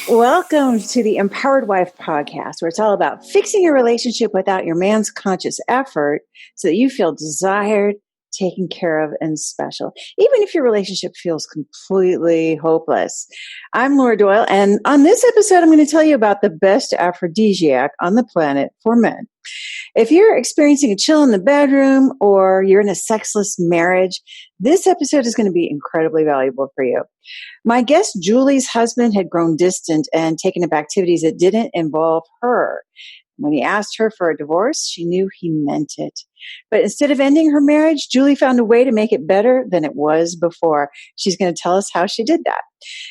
Welcome to the Empowered Wife podcast, where it's all about fixing your relationship without your man's conscious effort so that you feel desired, taken care of, and special, even if your relationship feels completely hopeless. I'm Laura Doyle, and on this episode, I'm going to tell you about the best aphrodisiac on the planet for men. If you're experiencing a chill in the bedroom or you're in a sexless marriage, this episode is going to be incredibly valuable for you. My guest, Julie's husband, had grown distant and taken up activities that didn't involve her. When he asked her for a divorce, she knew he meant it. But instead of ending her marriage, Julie found a way to make it better than it was before. She's going to tell us how she did that.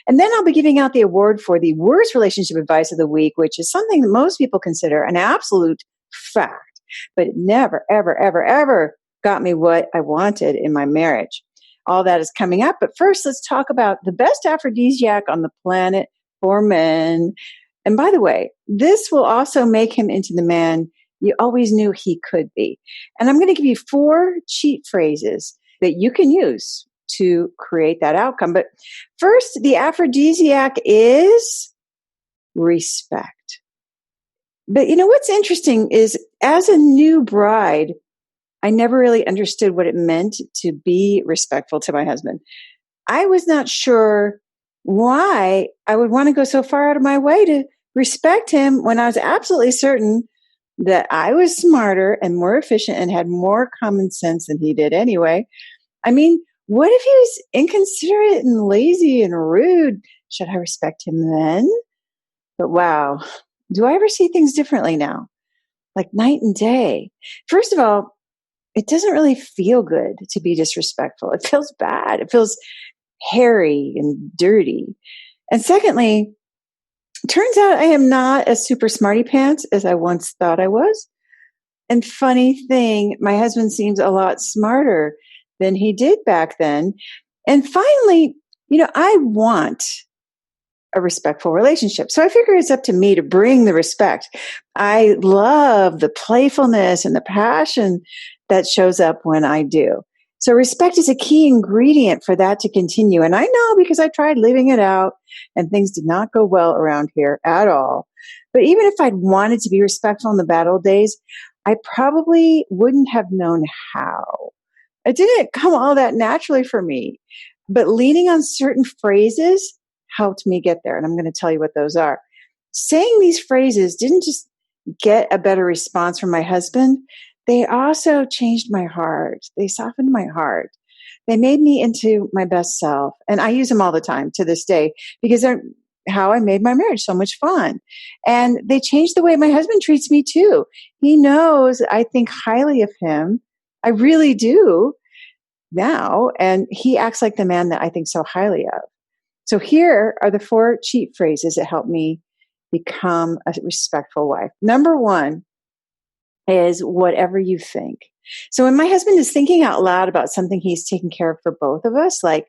And then I'll be giving out the award for the worst relationship advice of the week, which is something that most people consider an absolute fact. But it never, ever, ever, ever got me what I wanted in my marriage. All that is coming up. But first, let's talk about the best aphrodisiac on the planet for men. And by the way, this will also make him into the man you always knew he could be. And I'm going to give you 4 cheat phrases that you can use to create that outcome. But first, the aphrodisiac is respect. But you know what's interesting is as a new bride, I never really understood what it meant to be respectful to my husband. I was not sure why I would want to go so far out of my way to respect him when I was absolutely certain that I was smarter and more efficient and had more common sense than he did anyway. I mean, what if he was inconsiderate and lazy and rude? Should I respect him then? But wow, do I ever see things differently now? Like night and day. First of all, it doesn't really feel good to be disrespectful. It feels bad. It feels hairy and dirty. And secondly, it turns out I am not as super smarty pants as I once thought I was. And funny thing, my husband seems a lot smarter than he did back then. And finally, I want a respectful relationship. So I figure it's up to me to bring the respect. I love the playfulness and the passion that shows up when I do. So respect is a key ingredient for that to continue. And I know because I tried living it out and things did not go well around here at all. But even if I'd wanted to be respectful in the bad old days, I probably wouldn't have known how. It didn't come all that naturally for me. But leaning on certain phrases helped me get there. And I'm going to tell you what those are. Saying these phrases didn't just get a better response from my husband. They also changed my heart. They softened my heart. They made me into my best self. And I use them all the time to this day because they're how I made my marriage so much fun. And they changed the way my husband treats me too. He knows I think highly of him. I really do now. And he acts like the man that I think so highly of. So here are the 4 cheat phrases that help me become a respectful wife. Number 1 is whatever you think. So when my husband is thinking out loud about something he's taking care of for both of us, like,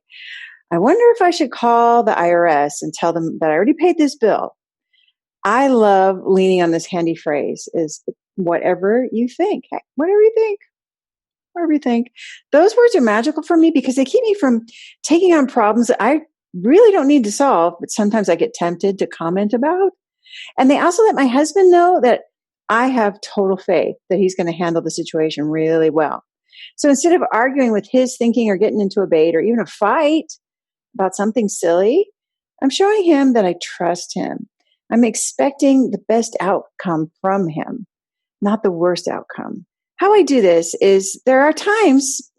I wonder if I should call the IRS and tell them that I already paid this bill. I love leaning on this handy phrase is whatever you think. Hey, whatever you think. Whatever you think. Those words are magical for me because they keep me from taking on problems that I really don't need to solve, but sometimes I get tempted to comment about. And they also let my husband know that I have total faith that he's going to handle the situation really well. So instead of arguing with his thinking or getting into a debate or even a fight about something silly, I'm showing him that I trust him. I'm expecting the best outcome from him, not the worst outcome. How I do this is there are times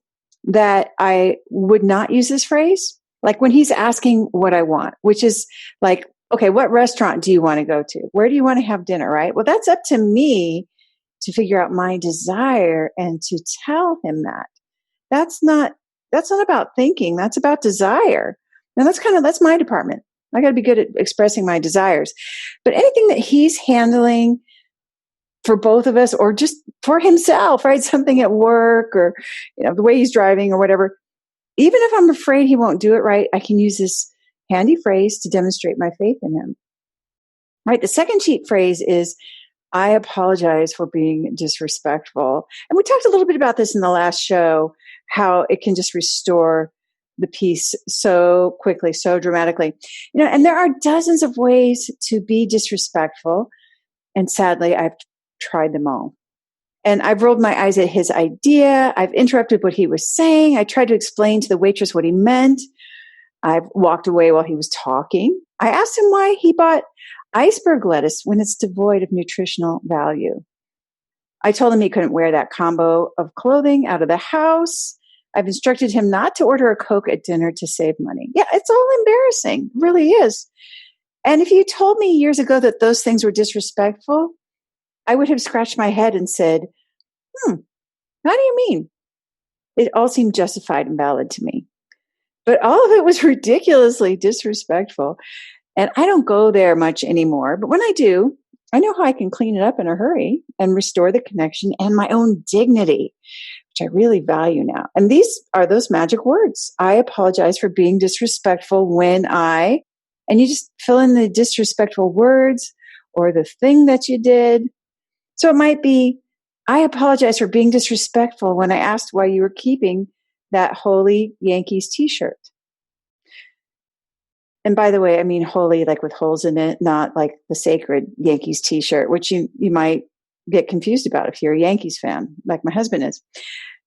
that I would not use this phrase. Like when he's asking what I want, which is like, okay, what restaurant do you want to go to? Where do you want to have dinner, right? Well, that's up to me to figure out my desire and to tell him that. That's not about thinking. That's about desire. Now that's my department. I got to be good at expressing my desires. But anything that he's handling for both of us or just for himself, right? Something at work or, the way he's driving or whatever. Even if I'm afraid he won't do it right, I can use this handy phrase to demonstrate my faith in him. Right? The second cheat phrase is, I apologize for being disrespectful. And we talked a little bit about this in the last show, how it can just restore the peace so quickly, so dramatically. And there are dozens of ways to be disrespectful. And sadly, I've tried them all. And I've rolled my eyes at his idea. I've interrupted what he was saying. I tried to explain to the waitress what he meant. I've walked away while he was talking. I asked him why he bought iceberg lettuce when it's devoid of nutritional value. I told him he couldn't wear that combo of clothing out of the house. I've instructed him not to order a Coke at dinner to save money. Yeah, it's all embarrassing. It really is. And if you told me years ago that those things were disrespectful, I would have scratched my head and said, how do you mean? It all seemed justified and valid to me. But all of it was ridiculously disrespectful. And I don't go there much anymore. But when I do, I know how I can clean it up in a hurry and restore the connection and my own dignity, which I really value now. And these are those magic words. I apologize for being disrespectful when and you just fill in the disrespectful words or the thing that you did. So it might be, I apologize for being disrespectful when I asked why you were keeping that holy Yankees t-shirt. And by the way, I mean holy, like with holes in it, not like the sacred Yankees t-shirt, which you might get confused about if you're a Yankees fan, like my husband is.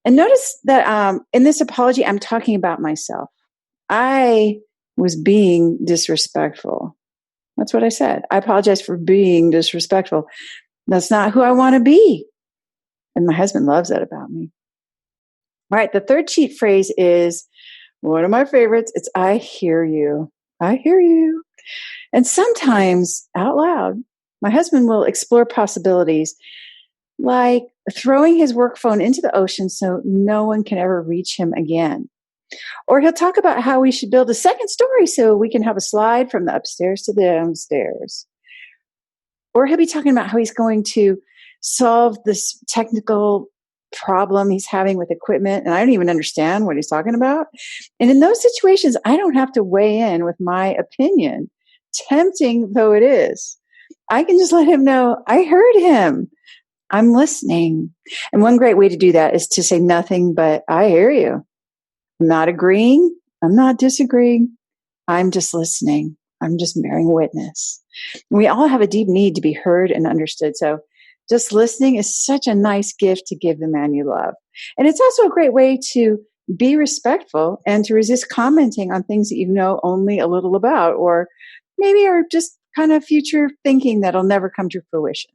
And notice that in this apology, I'm talking about myself. I was being disrespectful. That's what I said. I apologize for being disrespectful. That's not who I want to be. And my husband loves that about me. All right. The third cheat phrase is one of my favorites. It's I hear you. I hear you. And sometimes out loud, my husband will explore possibilities like throwing his work phone into the ocean so no one can ever reach him again. Or he'll talk about how we should build a second story so we can have a slide from the upstairs to the downstairs. Or he'll be talking about how he's going to solve this technical problem he's having with equipment, and I don't even understand what he's talking about. And in those situations, I don't have to weigh in with my opinion, tempting though it is. I can just let him know, I heard him. I'm listening. And one great way to do that is to say nothing but, I hear you. I'm not agreeing. I'm not disagreeing. I'm just listening. I'm just bearing witness. We all have a deep need to be heard and understood. So just listening is such a nice gift to give the man you love. And it's also a great way to be respectful and to resist commenting on things that you know only a little about, or maybe are just kind of future thinking that'll never come to fruition.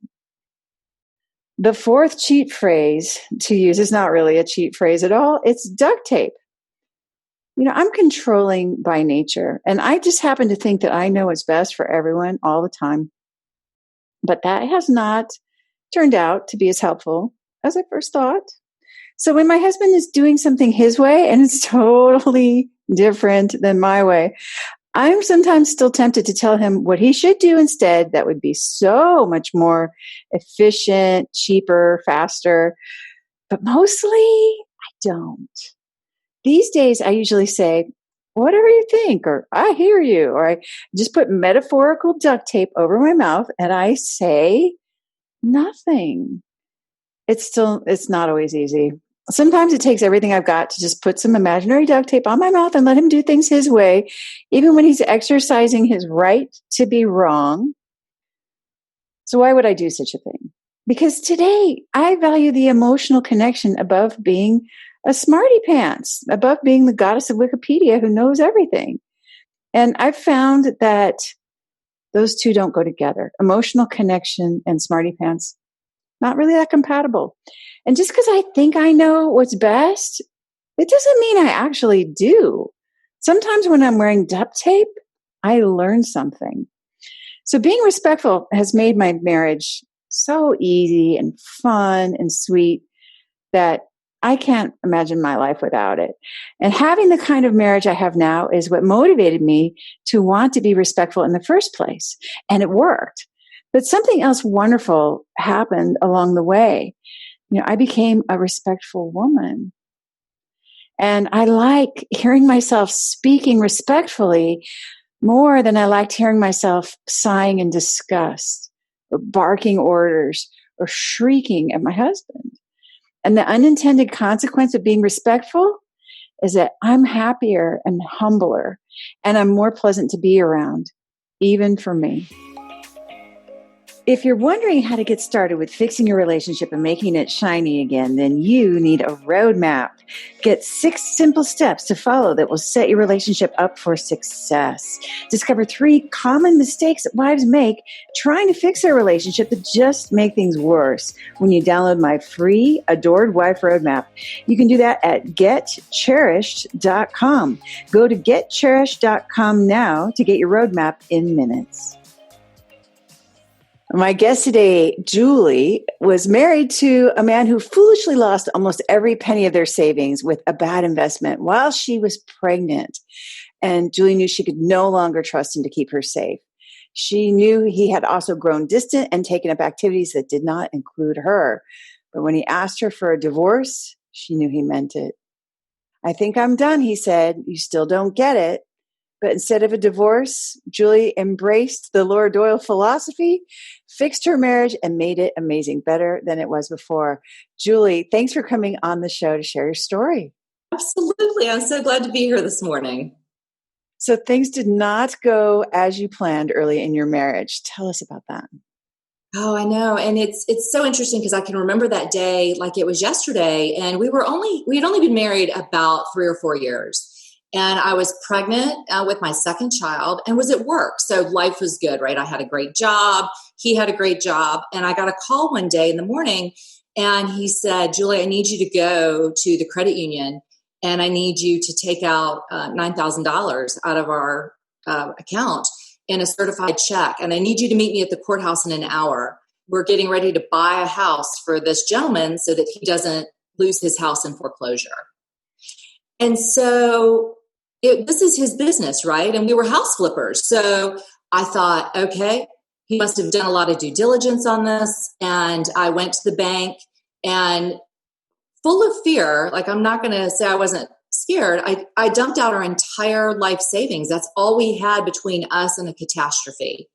The fourth cheat phrase to use is not really a cheat phrase at all. It's duct tape. I'm controlling by nature, and I just happen to think that I know what's best for everyone all the time. But that has not turned out to be as helpful as I first thought. So when my husband is doing something his way and it's totally different than my way, I'm sometimes still tempted to tell him what he should do instead. That would be so much more efficient, cheaper, faster. But mostly I don't. These days, I usually say, whatever you think, or I hear you, or I just put metaphorical duct tape over my mouth and I say nothing. It's not always easy. Sometimes it takes everything I've got to just put some imaginary duct tape on my mouth and let him do things his way, even when he's exercising his right to be wrong. So why would I do such a thing? Because today I value the emotional connection above being a smarty pants, above being the goddess of Wikipedia who knows everything. And I've found that those two don't go together. Emotional connection and smarty pants, not really that compatible. And just because I think I know what's best, it doesn't mean I actually do. Sometimes when I'm wearing duct tape, I learn something. So being respectful has made my marriage so easy and fun and sweet that I can't imagine my life without it. And having the kind of marriage I have now is what motivated me to want to be respectful in the first place. And it worked. But something else wonderful happened along the way. I became a respectful woman. And I like hearing myself speaking respectfully more than I liked hearing myself sighing in disgust or barking orders or shrieking at my husband. And the unintended consequence of being respectful is that I'm happier and humbler, and I'm more pleasant to be around, even for me. If you're wondering how to get started with fixing your relationship and making it shiny again, then you need a roadmap. Get 6 simple steps to follow that will set your relationship up for success. Discover 3 common mistakes that wives make trying to fix their relationship that just make things worse when you download my free Adored Wife Roadmap. You can do that at getcherished.com. Go to getcherished.com now to get your roadmap in minutes. My guest today, Julie, was married to a man who foolishly lost almost every penny of their savings with a bad investment while she was pregnant. And Julie knew she could no longer trust him to keep her safe. She knew he had also grown distant and taken up activities that did not include her. But when he asked her for a divorce, she knew he meant it. "I think I'm done," he said. "You still don't get it." But instead of a divorce, Julie embraced the Laura Doyle philosophy, fixed her marriage, and made it amazing, better than it was before. Julie, thanks for coming on the show to share your story. Absolutely. I'm so glad to be here this morning. So things did not go as you planned early in your marriage. Tell us about that. Oh, I know. And it's so interesting because I can remember that day like it was yesterday. And we had only been married about 3 or 4 years. And I was pregnant with my second child and was at work. So life was good, right? I had a great job. He had a great job. And I got a call one day in the morning and he said, "Julie, I need you to go to the credit union and I need you to take out $9,000 out of our account in a certified check. And I need you to meet me at the courthouse in an hour. We're getting ready to buy a house for this gentleman so that he doesn't lose his house in foreclosure." And so this is his business, right? And we were house flippers. So I thought, okay, he must have done a lot of due diligence on this. And I went to the bank and full of fear, like I'm not going to say I wasn't scared. I dumped out our entire life savings. That's all we had between us and a catastrophe.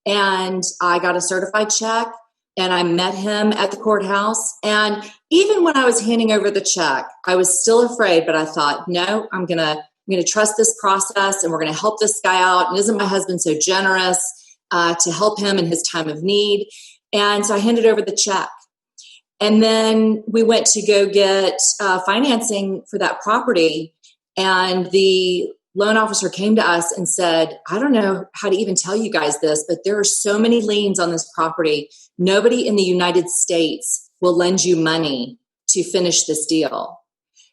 And I got a certified check and I met him at the courthouse. And even when I was handing over the check, I was still afraid, but I thought, no, I'm going to trust this process and we're going to help this guy out. And isn't my husband so generous to help him in his time of need? And so I handed over the check. And then we went to go get financing for that property. And the loan officer came to us and said, "I don't know how to even tell you guys this, but there are so many liens on this property. Nobody in the United States will lend you money to finish this deal."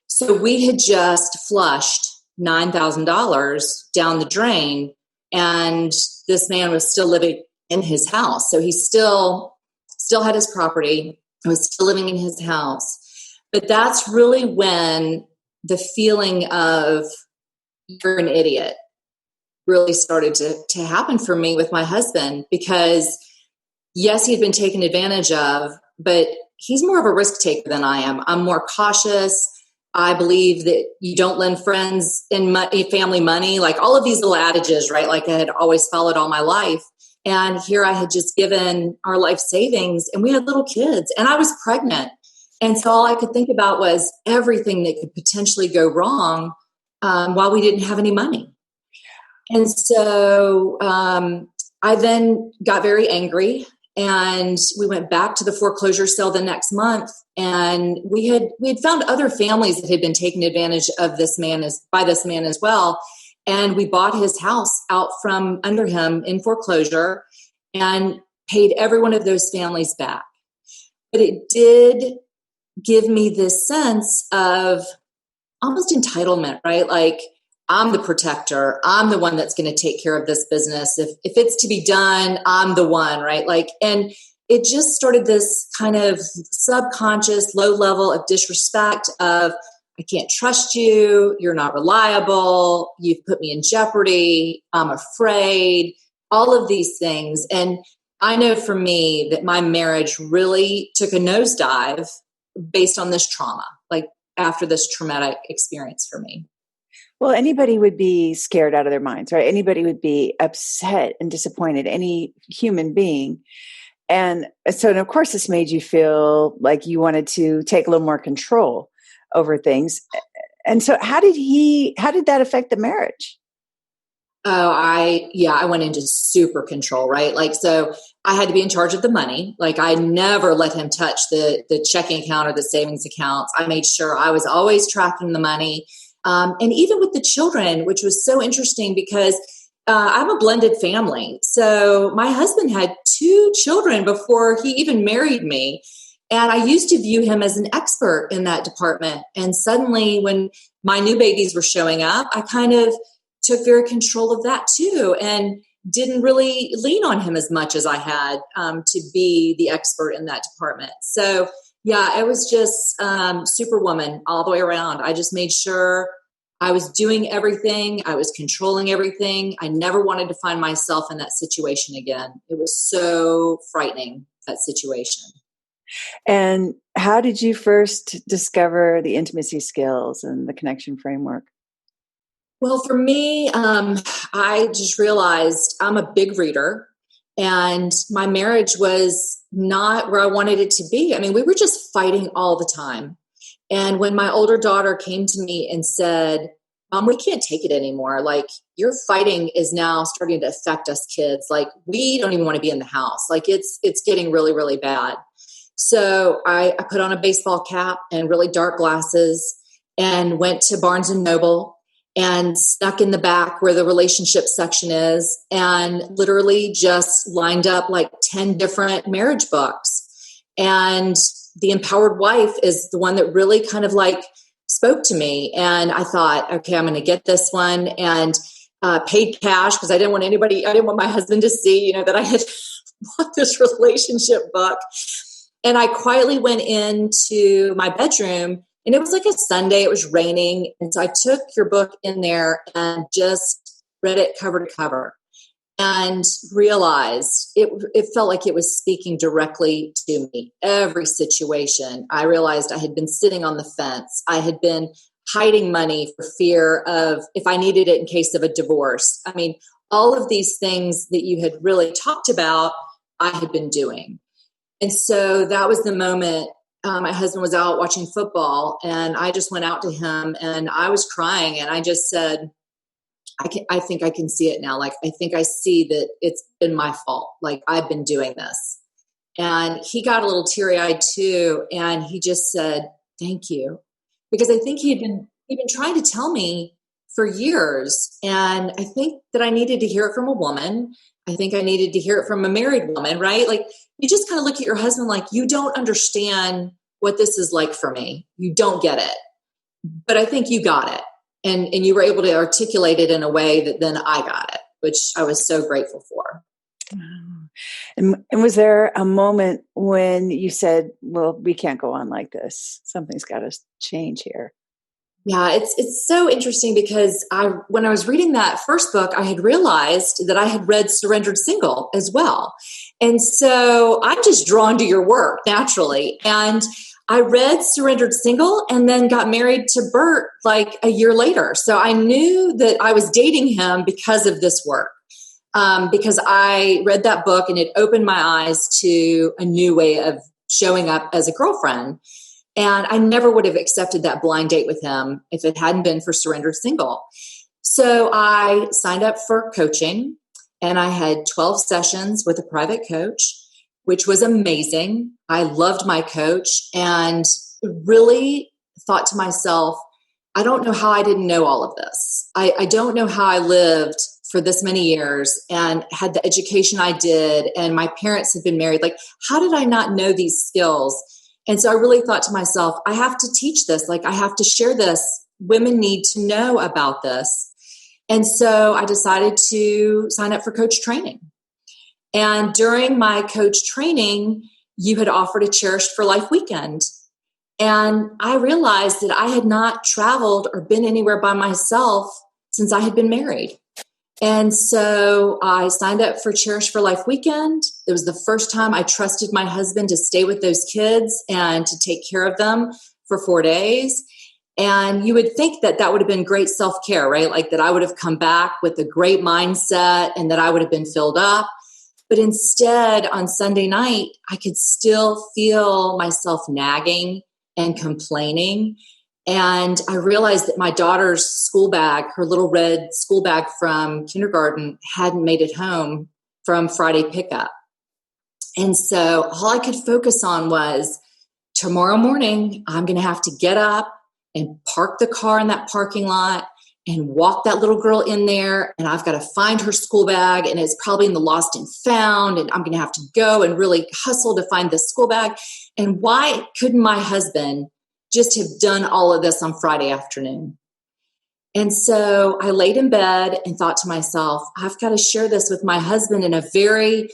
So we had just flushed $9,000 down the drain, and this man was still living in his house. So he still had his property, was still living in his house. But that's really when the feeling of "you're an idiot" really started to happen for me with my husband, because yes, he had been taken advantage of, but he's more of a risk taker than I am. I'm more cautious. I believe that you don't lend friends and family money, like all of these little adages, right? Like I had always followed all my life. And here I had just given our life savings and we had little kids and I was pregnant. And so all I could think about was everything that could potentially go wrong while we didn't have any money. And so I then got very angry and we went back to the foreclosure sale the next month. And we had found other families that had been taken advantage of by this man as well. And we bought his house out from under him in foreclosure and paid every one of those families back. But it did give me this sense of almost entitlement, right? Like, I'm the protector. I'm the one that's going to take care of this business. If it's to be done, I'm the one, right? Like, and it just started this kind of subconscious low level of disrespect of, I can't trust you. You're not reliable. You've put me in jeopardy. I'm afraid, all of these things. And I know for me that my marriage really took a nosedive based on this trauma, like after this traumatic experience for me. Well, anybody would be scared out of their minds, right? Anybody would be upset and disappointed, any human being. And so, and of course, this made you feel like you wanted to take a little more control over things. And so how did that affect the marriage? Oh, I went into super control, right? Like, so I had to be in charge of the money. Like, I never let him touch the checking account or the savings accounts. I made sure I was always tracking the money. And even with the children, which was so interesting because I'm a blended family. So my husband had 2 children before he even married me. And I used to view him as an expert in that department. And suddenly when my new babies were showing up, I kind of took very control of that too, and didn't really lean on him as much as I had to be the expert in that department. So yeah, it was just superwoman all the way around. I just made sure I was doing everything. I was controlling everything. I never wanted to find myself in that situation again. It was so frightening, that situation. And how did you first discover the intimacy skills and the connection framework? Well, for me, I just realized I'm a big reader, and my marriage was not where I wanted it to be. I mean, we were just fighting all the time. And when my older daughter came to me and said, Mom, we can't take it anymore. Like, your fighting is now starting to affect us kids. Like, we don't even want to be in the house. Like, it's getting really, really bad. So I put on a baseball cap and really dark glasses and went to Barnes and Noble and snuck in the back where the relationship section is and literally just lined up like 10 different marriage books. And The Empowered Wife is the one that really kind of like spoke to me. And I thought, okay, I'm going to get this one, and paid cash because I didn't want my husband to see, that I had bought this relationship book. And I quietly went into my bedroom, and it was like a Sunday. It was raining. And so I took your book in there and just read it cover to cover and realized it felt like it was speaking directly to me. Every situation, I realized I had been sitting on the fence. I had been hiding money for fear of if I needed it in case of a divorce. I mean, all of these things that you had really talked about, I had been doing. And so that was the moment. My husband was out watching football, and I just went out to him and I was crying, and I just said, I think I can see it now. Like, I think I see that it's been my fault. Like, I've been doing this. And he got a little teary eyed too. And he just said, thank you. Because I think he'd been trying to tell me for years. And I think that I needed to hear it from a woman. I think I needed to hear it from a married woman, right? Like, you just kind of look at your husband like, you don't understand what this is like for me. You don't get it. But I think you got it. And you were able to articulate it in a way that then I got it, which I was so grateful for. And was there a moment when you said, well, we can't go on like this. Something's got to change here? Yeah, it's so interesting because when I was reading that first book, I had realized that I had read Surrendered Single as well. And so I'm just drawn to your work naturally. And I read Surrendered Single and then got married to Bert like a year later. So I knew that I was dating him because of this work. Because I read that book and it opened my eyes to a new way of showing up as a girlfriend. And I never would have accepted that blind date with him if it hadn't been for Surrendered Single. So I signed up for coaching, and I had 12 sessions with a private coach, which was amazing. I loved my coach and really thought to myself, I don't know how I didn't know all of this. I don't know how I lived for this many years and had the education I did, and my parents had been married. Like, how did I not know these skills? And so I really thought to myself, I have to teach this. Like, I have to share this. Women need to know about this. And so I decided to sign up for coach training. And during my coach training, you had offered a Cherished for Life weekend. And I realized that I had not traveled or been anywhere by myself since I had been married. And so I signed up for Cherish for Life weekend. It was the first time I trusted my husband to stay with those kids and to take care of them for 4 days. And you would think that that would have been great self-care, right? Like that I would have come back with a great mindset and that I would have been filled up. But instead, on Sunday night, I could still feel myself nagging and complaining. And I realized that my daughter's school bag, her little red school bag from kindergarten, hadn't made it home from Friday pickup. And so all I could focus on was tomorrow morning, I'm going to have to get up and park the car in that parking lot and walk that little girl in there. And I've got to find her school bag, and it's probably in the lost and found. And I'm going to have to go and really hustle to find this school bag. And why couldn't my husband just have done all of this on Friday afternoon? And so I laid in bed and thought to myself, I've got to share this with my husband in a very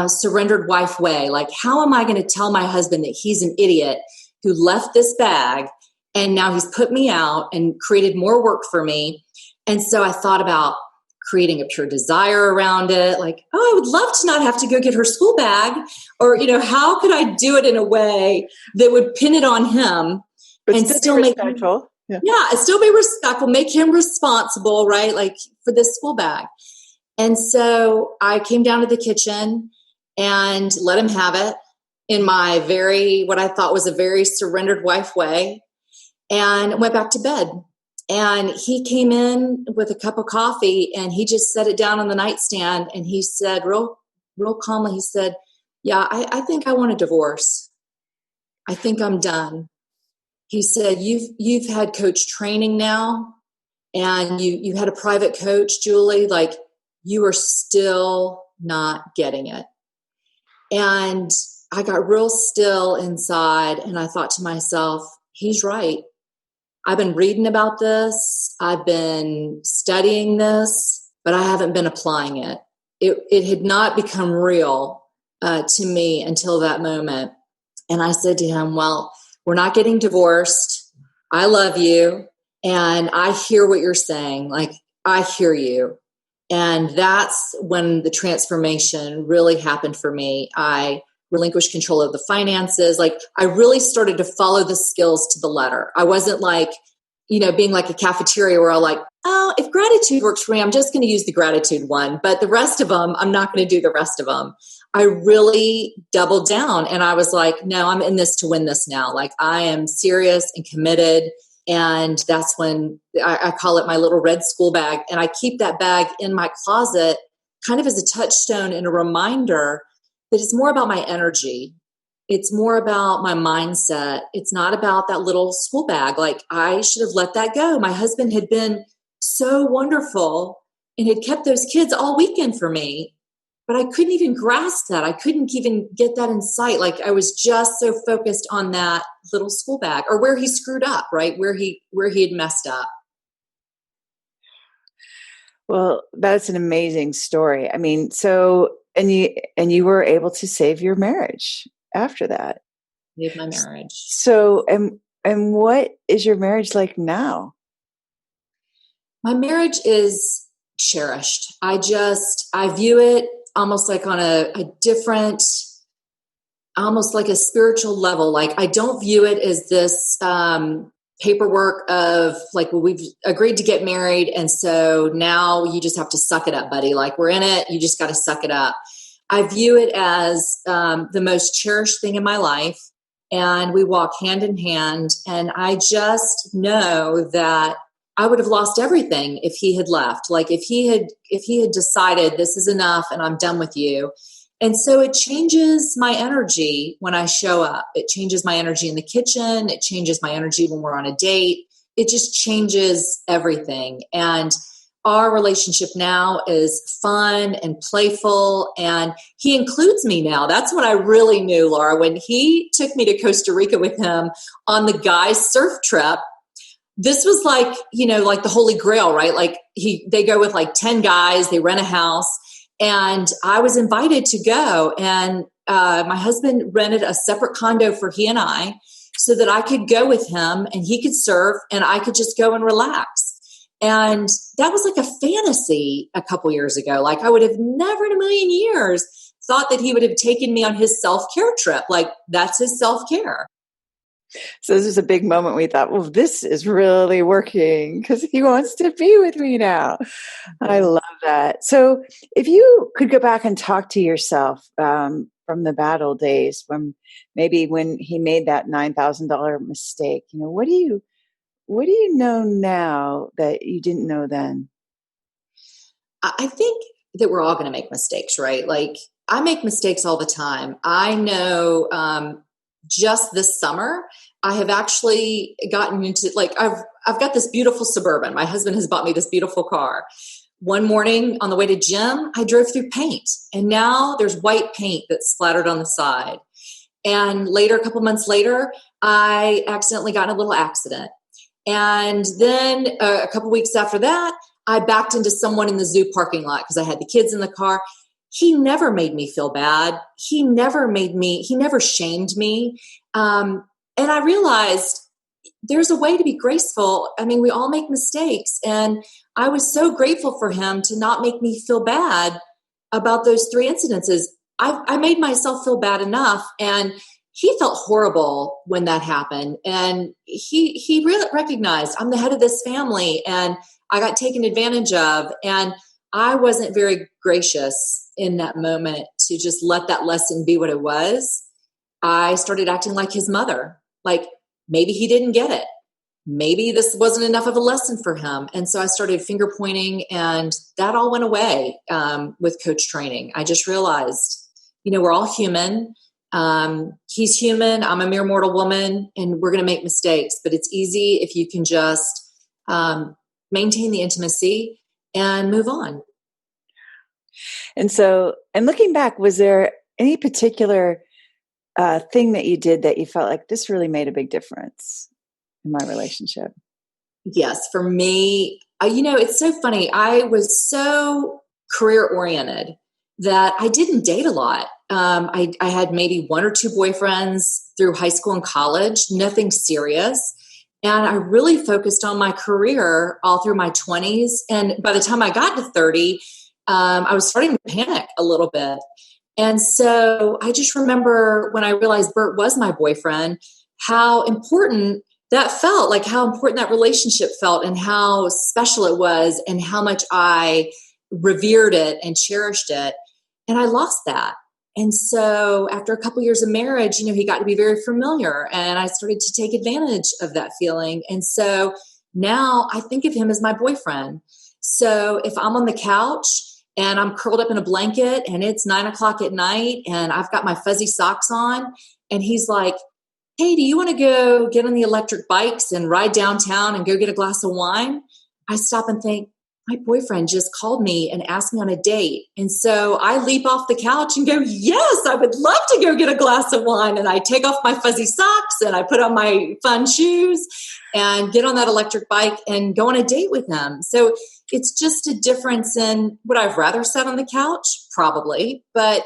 surrendered wife way. Like, how am I going to tell my husband that he's an idiot who left this bag and now he's put me out and created more work for me? And so I thought about creating a pure desire around it. Like, oh, I would love to not have to go get her school bag. Or, how could I do it in a way that would pin it on him but and still make respectful? Still be respectful, make him responsible, right? Like for this school bag. And so I came down to the kitchen and let him have it in my what I thought was a very surrendered wife way, and went back to bed. And he came in with a cup of coffee and he just set it down on the nightstand. And he said, real calmly, he said, yeah, I think I want a divorce. I think I'm done. He said, you've had coach training now, and you had a private coach, Julie, like you are still not getting it. And I got real still inside, and I thought to myself, he's right. I've been reading about this. I've been studying this, but I haven't been applying it. It had not become real to me until that moment. And I said to him, well, we're not getting divorced. I love you. And I hear what you're saying. Like, I hear you. And that's when the transformation really happened for me. I relinquished control of the finances. Like, I really started to follow the skills to the letter. I wasn't like, being like a cafeteria where I'm like, oh, if gratitude works for me, I'm just going to use the gratitude one. But the rest of them, I'm not going to do the rest of them. I really doubled down, and I was like, no, I'm in this to win this now. Like, I am serious and committed. And that's when I call it my little red school bag. And I keep that bag in my closet kind of as a touchstone and a reminder that it's more about my energy. It's more about my mindset. It's not about that little school bag. Like, I should have let that go. My husband had been so wonderful and had kept those kids all weekend for me. But I couldn't even grasp that. I couldn't even get that in sight. Like, I was just so focused on that little school bag, or where he screwed up, right? Where he had messed up. Well, that's an amazing story. I mean, and you were able to save your marriage after that. Save my marriage. So, and what is your marriage like now? My marriage is cherished. I view it almost like on a different, almost like a spiritual level. Like, I don't view it as this paperwork of like, well, we've agreed to get married, and so now you just have to suck it up, buddy. Like, we're in it. You just got to suck it up. I view it as the most cherished thing in my life, and we walk hand in hand. And I just know that I would have lost everything if he had left. Like, if he had decided this is enough and I'm done with you. And so it changes my energy when I show up. It changes my energy in the kitchen. It changes my energy when we're on a date. It just changes everything. And our relationship now is fun and playful, and he includes me now. That's what I really knew, Laura, when he took me to Costa Rica with him on the guys' surf trip. This was like, like the Holy Grail, right? Like, they go with like 10 guys, they rent a house, and I was invited to go. And my husband rented a separate condo for he and I, so that I could go with him and he could surf and I could just go and relax. And that was like a fantasy a couple years ago. Like, I would have never in a million years thought that he would have taken me on his self-care trip. Like, that's his self-care. So this was a big moment. We thought, well, this is really working because he wants to be with me now. I love that. So if you could go back and talk to yourself from the bad old days, when he made that $9,000 mistake, what do you what do you know now that you didn't know then? I think that we're all going to make mistakes, right? Like I make mistakes all the time. I know just this summer, I have actually gotten into like I've got this beautiful Suburban. My husband has bought me this beautiful car. One morning on the way to gym, I drove through paint, and now there's white paint that's splattered on the side. And later, a couple months later, I accidentally got in a little accident. And then a couple weeks after that, I backed into someone in the zoo parking lot because I had the kids in the car. He never made me feel bad. He never shamed me. And I realized there's a way to be graceful. I mean, we all make mistakes. And I was so grateful for him to not make me feel bad about those 3 incidences. I made myself feel bad enough. And he felt horrible when that happened. And he really recognized I'm the head of this family and I got taken advantage of. And I wasn't very gracious in that moment to just let that lesson be what it was. I started acting like his mother, like maybe he didn't get it. Maybe this wasn't enough of a lesson for him. And so I started finger pointing, and that all went away with coach training. I just realized, we're all human. He's human. I'm a mere mortal woman, and we're going to make mistakes, but it's easy if you can just maintain the intimacy and move on. And so, and looking back, was there any particular thing that you did that you felt like this really made a big difference in my relationship? Yes, for me, it's so funny. I was so career oriented that I didn't date a lot. I had maybe 1 or 2 boyfriends through high school and college, nothing serious. And I really focused on my career all through my 20s. And by the time I got to 30, I was starting to panic a little bit. And so I just remember when I realized Bert was my boyfriend, how important that felt, like how important that relationship felt and how special it was and how much I revered it and cherished it. And I lost that. And so after a couple years of marriage, he got to be very familiar, and I started to take advantage of that feeling. And so now I think of him as my boyfriend. So if I'm on the couch and I'm curled up in a blanket and it's 9:00 at night and I've got my fuzzy socks on and he's like, hey, do you want to go get on the electric bikes and ride downtown and go get a glass of wine? I stop and think, my boyfriend just called me and asked me on a date. And so I leap off the couch and go, yes, I would love to go get a glass of wine. And I take off my fuzzy socks and I put on my fun shoes and get on that electric bike and go on a date with him. So it's just a difference in would I've rather sat on the couch? Probably. But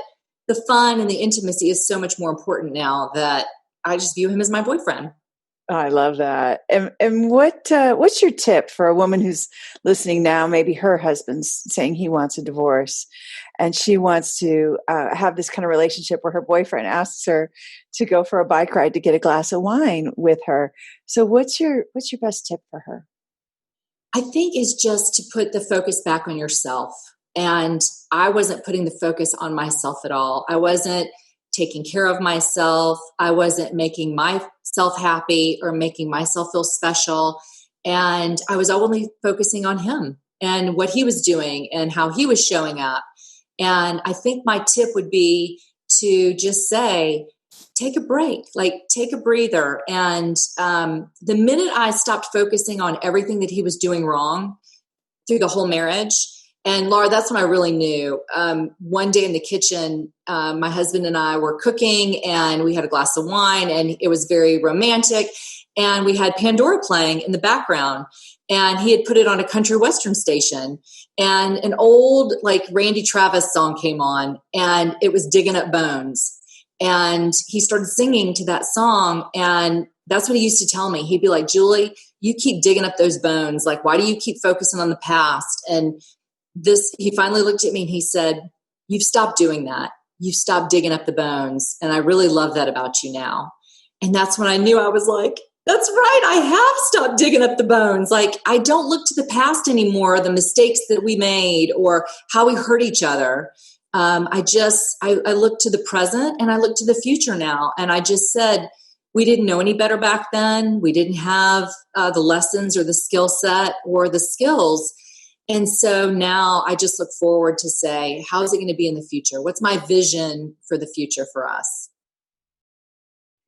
the fun and the intimacy is so much more important now that I just view him as my boyfriend. Oh, I love that. And what's your tip for a woman who's listening now? Maybe her husband's saying he wants a divorce, and she wants to have this kind of relationship where her boyfriend asks her to go for a bike ride to get a glass of wine with her. So, what's your best tip for her? I think is just to put the focus back on yourself. And I wasn't putting the focus on myself at all. I wasn't taking care of myself. I wasn't making myself happy or making myself feel special. And I was only focusing on him and what he was doing and how he was showing up. And I think my tip would be to just say, take a break, like take a breather. And the minute I stopped focusing on everything that he was doing wrong through the whole marriage, and Laura, that's when I really knew. One day in the kitchen, my husband and I were cooking and we had a glass of wine and it was very romantic. And we had Pandora playing in the background, and he had put it on a country western station, and an old like Randy Travis song came on, and it was Digging Up Bones. And he started singing to that song. And that's what he used to tell me. He'd be like, Julie, you keep digging up those bones. Like, why do you keep focusing on the past? And he finally looked at me and he said, you've stopped doing that. You've stopped digging up the bones. And I really love that about you now. And that's when I knew. I was like, that's right. I have stopped digging up the bones. Like, I don't look to the past anymore, the mistakes that we made or how we hurt each other. I look to the present and I look to the future now. And I just said, we didn't know any better back then. We didn't have the lessons or the skill set or the skills. And so now I just look forward to say, how is it going to be in the future? What's my vision for the future for us?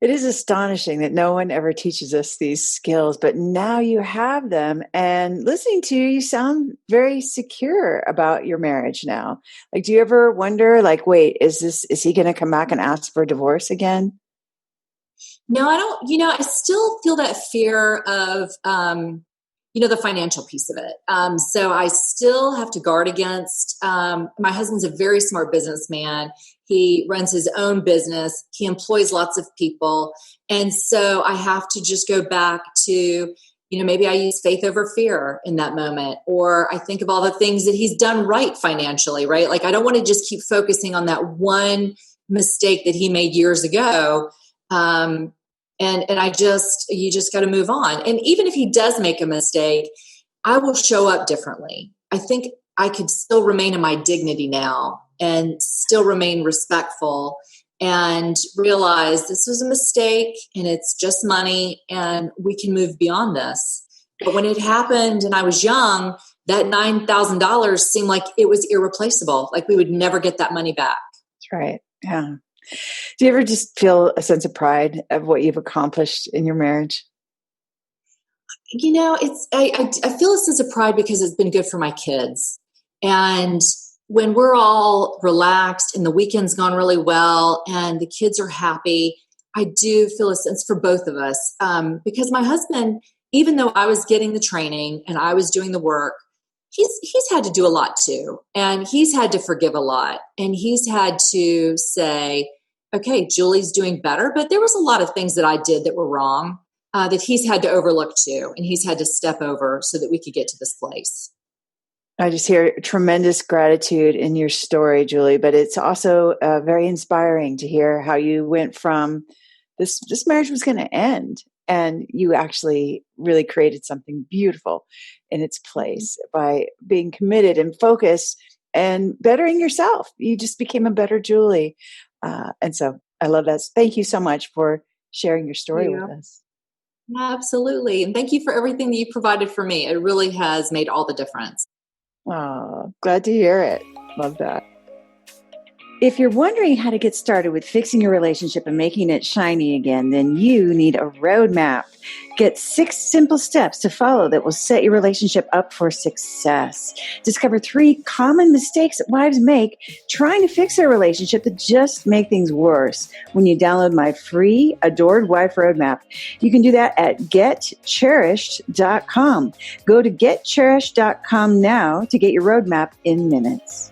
It is astonishing that no one ever teaches us these skills, but now you have them. And listening to you, you sound very secure about your marriage now. Like, do you ever wonder, like, wait, is he going to come back and ask for a divorce again? No, I don't, I still feel that fear of, the financial piece of it. So I still have to guard against, my husband's a very smart businessman. He runs his own business. He employs lots of people. And so I have to just go back to, maybe I use faith over fear in that moment, or I think of all the things that he's done right financially, right? Like, I don't want to just keep focusing on that one mistake that he made years ago. You just got to move on. And even if he does make a mistake, I will show up differently. I think I could still remain in my dignity now and still remain respectful and realize this was a mistake and it's just money and we can move beyond this. But when it happened and I was young, that $9,000 seemed like it was irreplaceable. Like we would never get that money back. That's right. Yeah. Do you ever just feel a sense of pride of what you've accomplished in your marriage? I feel a sense of pride because it's been good for my kids. And when we're all relaxed and the weekend's gone really well and the kids are happy, I do feel a sense for both of us. Because my husband, even though I was getting the training and I was doing the work, he's had to do a lot too. And he's had to forgive a lot. And he's had to say, okay, Julie's doing better, but there was a lot of things that I did that were wrong that he's had to overlook too. And he's had to step over so that we could get to this place. I just hear tremendous gratitude in your story, Julie, but it's also very inspiring to hear how you went from this marriage was going to end and you actually really created something beautiful in its place by being committed and focused and bettering yourself. You just became a better Julie. And so I love that. Thank you so much for sharing your story with us. Absolutely. And thank you for everything that you provided for me. It really has made all the difference. Oh, glad to hear it. Love that. If you're wondering how to get started with fixing your relationship and making it shiny again, then you need a roadmap. Get 6 simple steps to follow that will set your relationship up for success. Discover 3 common mistakes that wives make trying to fix their relationship that just make things worse when you download my free Adored Wife Roadmap. You can do that at getcherished.com. Go to getcherished.com now to get your roadmap in minutes.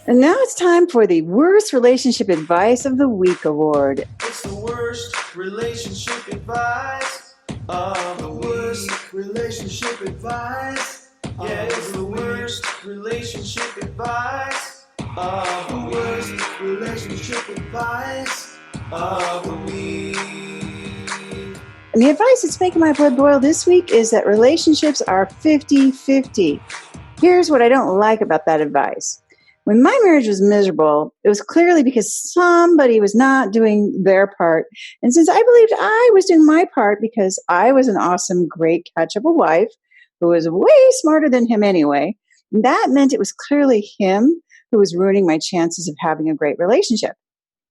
And now it's time for the Worst Relationship Advice of the Week Award. It's the worst relationship advice of the worst relationship advice. Yeah, it's the worst relationship advice of the worst relationship advice of the week. And the advice that's making my blood boil this week is that relationships are 50-50. Here's what I don't like about that advice. When my marriage was miserable, it was clearly because somebody was not doing their part. And since I believed I was doing my part because I was an awesome, great catch-up wife who was way smarter than him anyway, that meant it was clearly him who was ruining my chances of having a great relationship.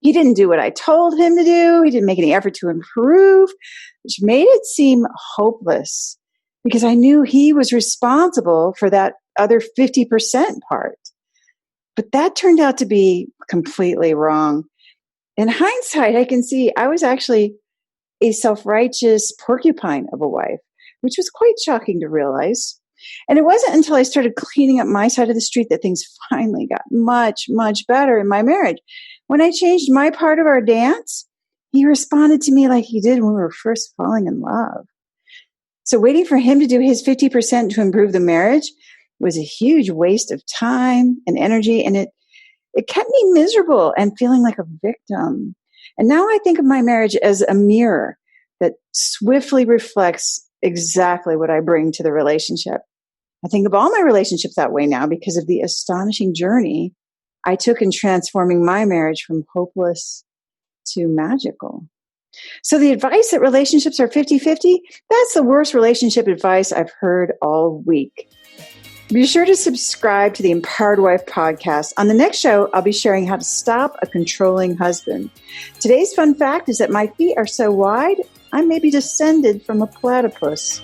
He didn't do what I told him to do. He didn't make any effort to improve, which made it seem hopeless because I knew he was responsible for that other 50% part. But that turned out to be completely wrong. In hindsight, I can see I was actually a self-righteous porcupine of a wife, which was quite shocking to realize. And it wasn't until I started cleaning up my side of the street that things finally got much, much better in my marriage. When I changed my part of our dance, he responded to me like he did when we were first falling in love. So waiting for him to do his 50% to improve the marriage was a huge waste of time and energy, and it kept me miserable and feeling like a victim. And now I think of my marriage as a mirror that swiftly reflects exactly what I bring to the relationship. I think of all my relationships that way now because of the astonishing journey I took in transforming my marriage from hopeless to magical. So the advice that relationships are 50-50, that's the worst relationship advice I've heard all week. Be sure to subscribe to the Empowered Wife podcast. On the next show, I'll be sharing how to stop a controlling husband. Today's fun fact is that my feet are so wide, I may be descended from a platypus.